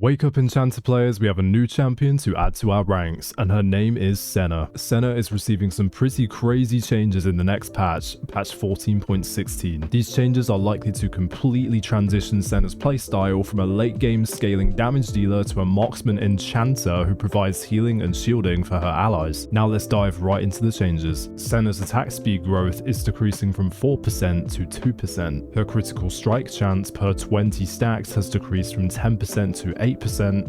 Wake up Enchanter players, we have a new champion to add to our ranks, and her name is Senna. Senna is receiving some pretty crazy changes in the next patch, patch 14.16. These changes are likely to completely transition Senna's playstyle from a late game scaling damage dealer to a marksman enchanter who provides healing and shielding for her allies. Now let's dive right into the changes. Senna's attack speed growth is decreasing from 4% to 2%. Her critical strike chance per 20 stacks has decreased from 10% to 8%,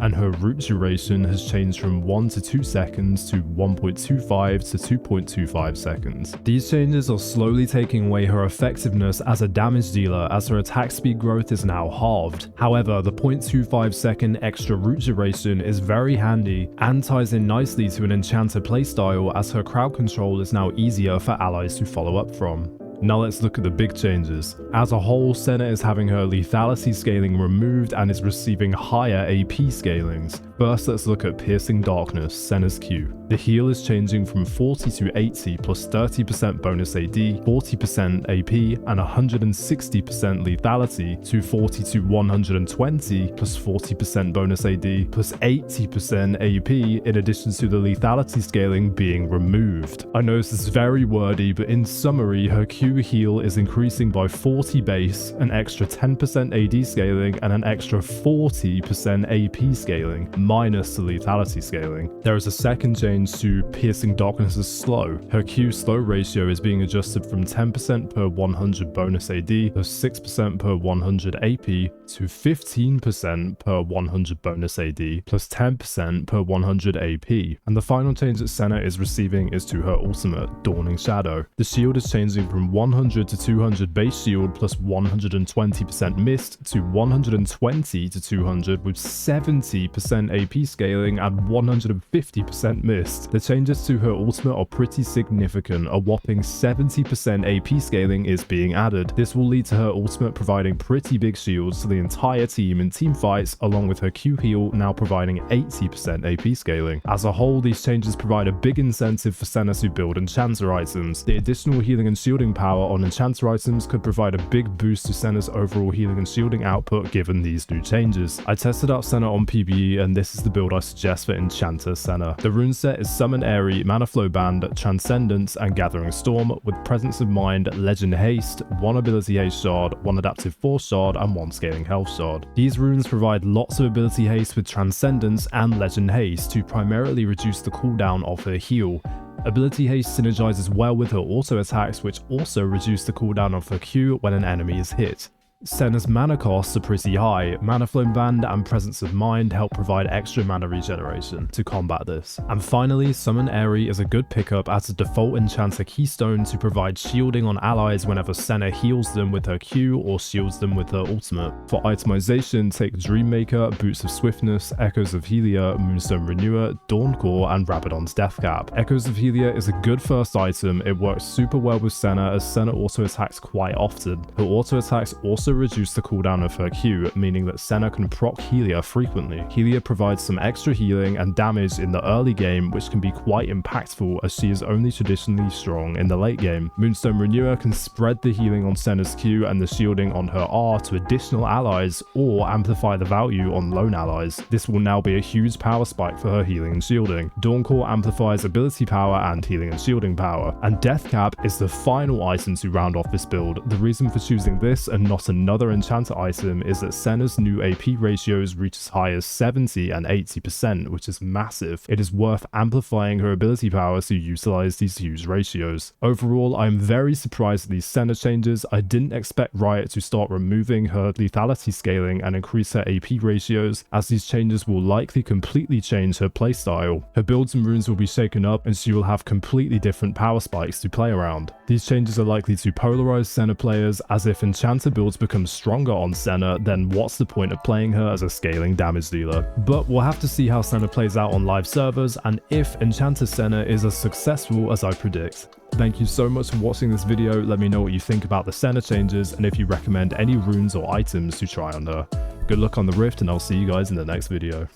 and her root duration has changed from 1 to 2 seconds to 1.25 to 2.25 seconds. These changes are slowly taking away her effectiveness as a damage dealer, as her attack speed growth is now halved. However, the 0.25 second extra root duration is very handy and ties in nicely to an enchanter playstyle, as her crowd control is now easier for allies to follow up from. Now let's look at the big changes. As a whole, Senna is having her lethality scaling removed and is receiving higher AP scalings. First, let's look at Piercing Darkness, Senna's Q. The heal is changing from 40 to 80 plus 30% bonus AD, 40% AP, and 160% lethality to 40 to 120 plus 40% bonus AD plus 80% AP, in addition to the lethality scaling being removed. I know this is very wordy, but in summary, her Q heal is increasing by 40 base, an extra 10% AD scaling, and an extra 40% AP scaling, minus the lethality scaling. There is a second change to Piercing Darkness's slow. Her Q slow ratio is being adjusted from 10% per 100 bonus AD plus 6% per 100 AP to 15% per 100 bonus AD plus 10% per 100 AP. And the final change that Senna is receiving is to her ultimate, Dawning Shadow. The shield is changing from 100 to 200 base shield plus 120% mist to 120 to 200 with 70% AP scaling and 150% mist. The changes to her ultimate are pretty significant. A whopping 70% AP scaling is being added. This will lead to her ultimate providing pretty big shields to the entire team in team fights, along with her Q heal now providing 80% AP scaling. As a whole, these changes provide a big incentive for Senna to build enchanter items. The additional healing and shielding power on enchanter items could provide a big boost to Senna's overall healing and shielding output given these new changes. I tested out Senna on PvE, and this is the build I suggest for Enchanter Senna. The rune set is Summon Airy, Mana Flow Band, Transcendence, and Gathering Storm, with Presence of Mind, Legend Haste, 1 ability haste shard, 1 adaptive force shard, and 1 scaling health shard. These runes provide lots of ability haste with Transcendence and Legend Haste to primarily reduce the cooldown of her heal. Ability Haste synergizes well with her auto attacks, which also reduce the cooldown of her Q when an enemy is hit. Senna's mana costs are pretty high. Mana Flow Band and Presence of Mind help provide extra mana regeneration to combat this. And finally, Summon Airy is a good pickup as a default enchanter keystone to provide shielding on allies whenever Senna heals them with her Q or shields them with her ultimate. For itemization, take Dreammaker, Boots of Swiftness, Echoes of Helia, Moonstone Renewer, Dawncore, and Rabadon's Deathcap. Echoes of Helia is a good first item. It works super well with Senna, as Senna auto attacks quite often. Her auto attacks also reduce the cooldown of her Q, meaning that Senna can proc Helia frequently. Helia provides some extra healing and damage in the early game, which can be quite impactful, as she is only traditionally strong in the late game. Moonstone Renewer can spread the healing on Senna's Q and the shielding on her R to additional allies, or amplify the value on lone allies. This will now be a huge power spike for her healing and shielding. Dawncore amplifies ability power and healing and shielding power, and Deathcap is the final item to round off this build. The reason for choosing this and not another enchanter item is that Senna's new AP ratios reach as high as 70 and 80%, which is massive. It is worth amplifying her ability power to utilize these huge ratios. Overall, I am very surprised at these Senna changes. I didn't expect Riot to start removing her lethality scaling and increase her AP ratios, as these changes will likely completely change her playstyle. Her builds and runes will be shaken up, and she will have completely different power spikes to play around. These changes are likely to polarize Senna players, as if enchanter builds become stronger on Senna, then what's the point of playing her as a scaling damage dealer? But we'll have to see how Senna plays out on live servers, and if Enchanter Senna is as successful as I predict. Thank you so much for watching this video. Let me know what you think about the Senna changes, and if you recommend any runes or items to try on her. Good luck on the Rift, and I'll see you guys in the next video.